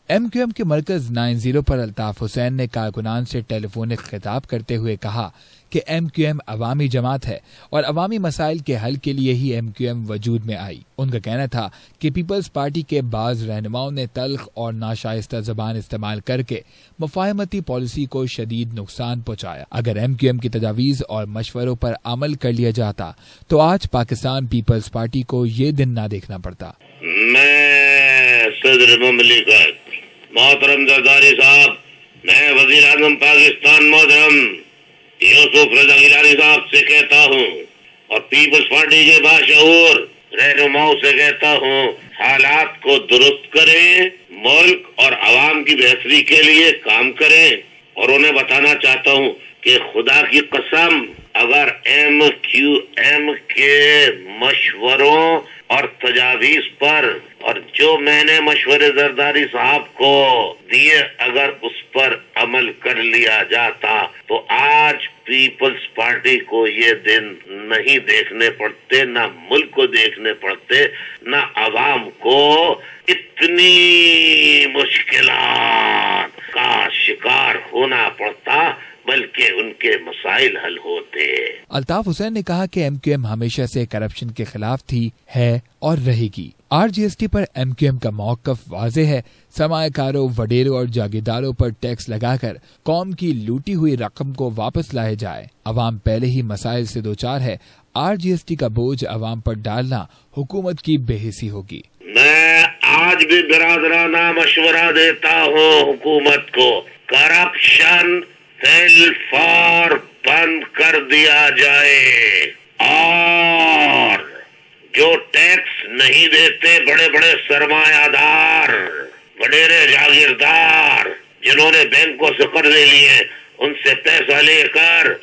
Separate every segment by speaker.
Speaker 1: MQM کے مرکز 90 پر الطاف حسین نے کارکنان سے ٹیلیفونک خطاب کرتے ہوئے کہا کہ MQM عوامی جماعت ہے اور عوامی مسائل کے حل کے لیے ہی MQM وجود میں آئی۔ ان کا کہنا تھا کہ پیپلز پارٹی کے بعض رہنماؤں نے تلخ اور ناشائستہ زبان استعمال کر کے مفاہمتی پالیسی کو شدید نقصان پہنچایا۔ اگر MQM کی تجاویز اور مشوروں پر عمل کر لیا جاتا تو آج پاکستان پیپلز پارٹی کو یہ دن نہ دیکھنا پڑتا۔
Speaker 2: میں صدر مملکت محترم زرداری صاحب، میں وزیر اعظم پاکستان محترم یوسف رضا گیلانی صاحب سے کہتا ہوں اور پیپلز پارٹی کے باشعور رہنماؤں سے کہتا ہوں، حالات کو درست کریں، ملک اور عوام کی بہتری کے لیے کام کریں۔ اور انہیں بتانا چاہتا ہوں کہ خدا کی قسم اگر MQM کے مشوروں اور تجاویز پر اور جو میں نے مشورے زرداری صاحب کو دیے اگر اس پر عمل کر لیا جاتا تو آج پیپلز پارٹی کو یہ دن نہیں دیکھنے پڑتے، نہ ملک کو دیکھنے پڑتے، نہ عوام کو اتنی مشکلات کا شکار ہونا پڑتا، بلکہ ان کے مسائل حل ہوتے۔
Speaker 1: الطاف حسین نے کہا کہ MQM ہمیشہ سے کرپشن کے خلاف تھی، ہے اور رہے گی۔ RGST پر MQM کا موقف واضح ہے۔ سرمایہ کاروں، وڈیروں اور جاگیرداروں پر ٹیکس لگا کر قوم کی لوٹی ہوئی رقم کو واپس لائے جائے۔ عوام پہلے ہی مسائل سے دوچار ہے، RGST کا بوجھ عوام پر ڈالنا حکومت کی بے حسی ہوگی۔
Speaker 2: میں آج بھی برادرانہ مشورہ دیتا ہوں حکومت کو، کرپشن فل فار بند کر دیا جائے اور جو ٹیکس نہیں دیتے بڑے بڑے سرمایہ دار، وڈیرے جاگیردار جنہوں نے بینکوں سے قرضے لیے، ان سے پیسہ لے کر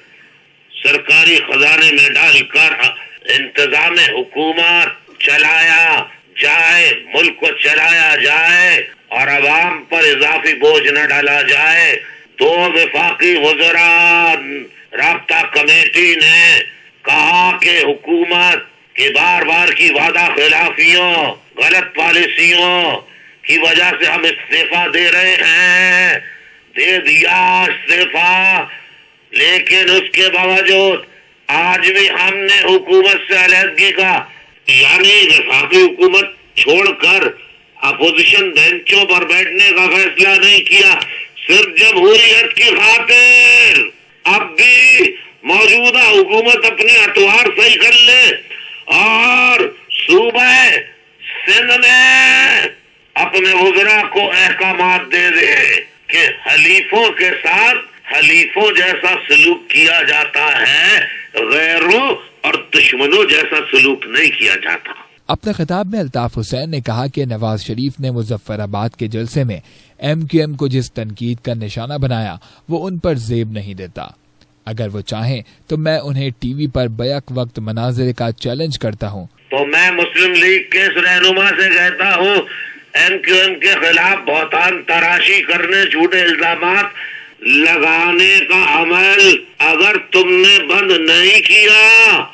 Speaker 2: سرکاری خزانے میں ڈال کر انتظام حکومت چلایا جائے، ملک کو چلایا جائے اور عوام پر اضافی بوجھ نہ ڈالا جائے۔ 2 وفاقی وزراء رابطہ کمیٹی نے کہا کہ حکومت کی بار بار کی وعدہ خلافیوں، غلط پالیسیوں کی وجہ سے ہم استعفا دے رہے ہیں، دے دیا استعفا، لیکن اس کے باوجود آج بھی ہم نے حکومت سے علیحدگی کا یعنی وفاقی حکومت چھوڑ کر اپوزیشن بینچوں پر بیٹھنے کا فیصلہ نہیں کیا، صرف جمہوریت کی خاطر۔ اب بھی موجودہ حکومت اپنے اتوار صحیح کر لے اور صوبہ سندھ میں اپنے وزراء کو احکامات دے دے کہ حلیفوں کے ساتھ حلیفوں جیسا سلوک کیا جاتا ہے، غیروں اور دشمنوں جیسا سلوک نہیں کیا جاتا۔
Speaker 1: اپنے خطاب میں الطاف حسین نے کہا کہ نواز شریف نے مظفر آباد کے جلسے میں MQM کو جس تنقید کا نشانہ بنایا وہ ان پر زیب نہیں دیتا۔ اگر وہ چاہیں تو میں انہیں ٹی وی پر بیک وقت مناظرے کا چیلنج کرتا ہوں۔
Speaker 2: تو میں مسلم لیگ کے اس رہنما سے کہتا ہوں، MQM کے خلاف بہتان تراشی کرنے، جھوٹے الزامات لگانے کا عمل اگر تم نے بند نہیں کیا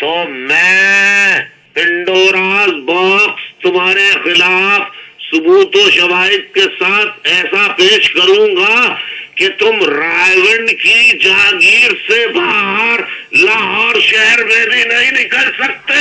Speaker 2: تو میں پنڈوراز باکس تمہارے خلاف ثبوت و شواہد کے ساتھ ایسا پیش کروں گا کہ تم رائے کی جاگیر سے باہر لاہور شہر میں بھی نہیں نکل سکتے۔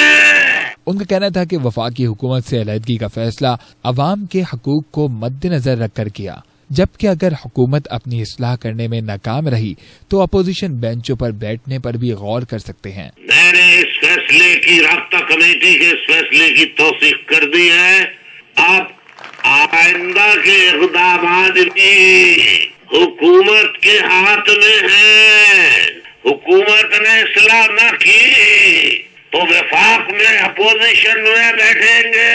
Speaker 1: ان کا کہنا تھا کہ وفاقی حکومت سے علیحدگی کا فیصلہ عوام کے حقوق کو مد نظر رکھ کر کیا، جبکہ اگر حکومت اپنی اصلاح کرنے میں ناکام رہی تو اپوزیشن بینچوں پر بیٹھنے پر بھی غور کر سکتے ہیں۔
Speaker 2: میں نے اس فیصلے کی رابطہ کمیٹی کے اس فیصلے کی توثیق کر دی ہے۔ اب آئندہ کے اقدامات بھی حکومت کے ہاتھ میں ہیں۔ حکومت نے اصلاح نہ کی تو وفاق میں اپوزیشن میں بیٹھیں گے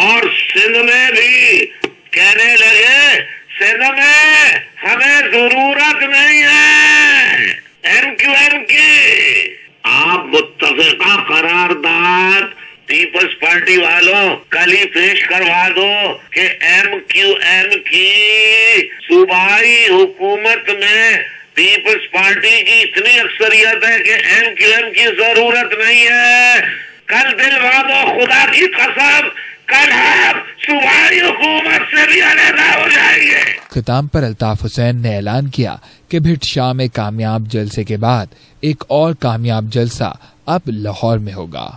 Speaker 2: اور سندھ میں بھی کہنے لگے سندھ میں ہمیں ضرورت نہیں ہے MQM کی۔ آپ متفقہ قرارداد پیپلز پارٹی والوں کل ہی پیش کروا دو کہ MQM کی صوبائی حکومت میں پیپلز پارٹی کی اتنی اکثریت ہے کہ MQM کی ضرورت نہیں ہے۔ کل دلوا دو، خدا کی قسم کل آپ صوبائی حکومت سے بھی علیحدہ
Speaker 1: اختتام پر الطاف حسین نے اعلان کیا کہ بھٹ شاہ میں کامیاب جلسے کے بعد ایک اور کامیاب جلسہ اب لاہور میں ہوگا۔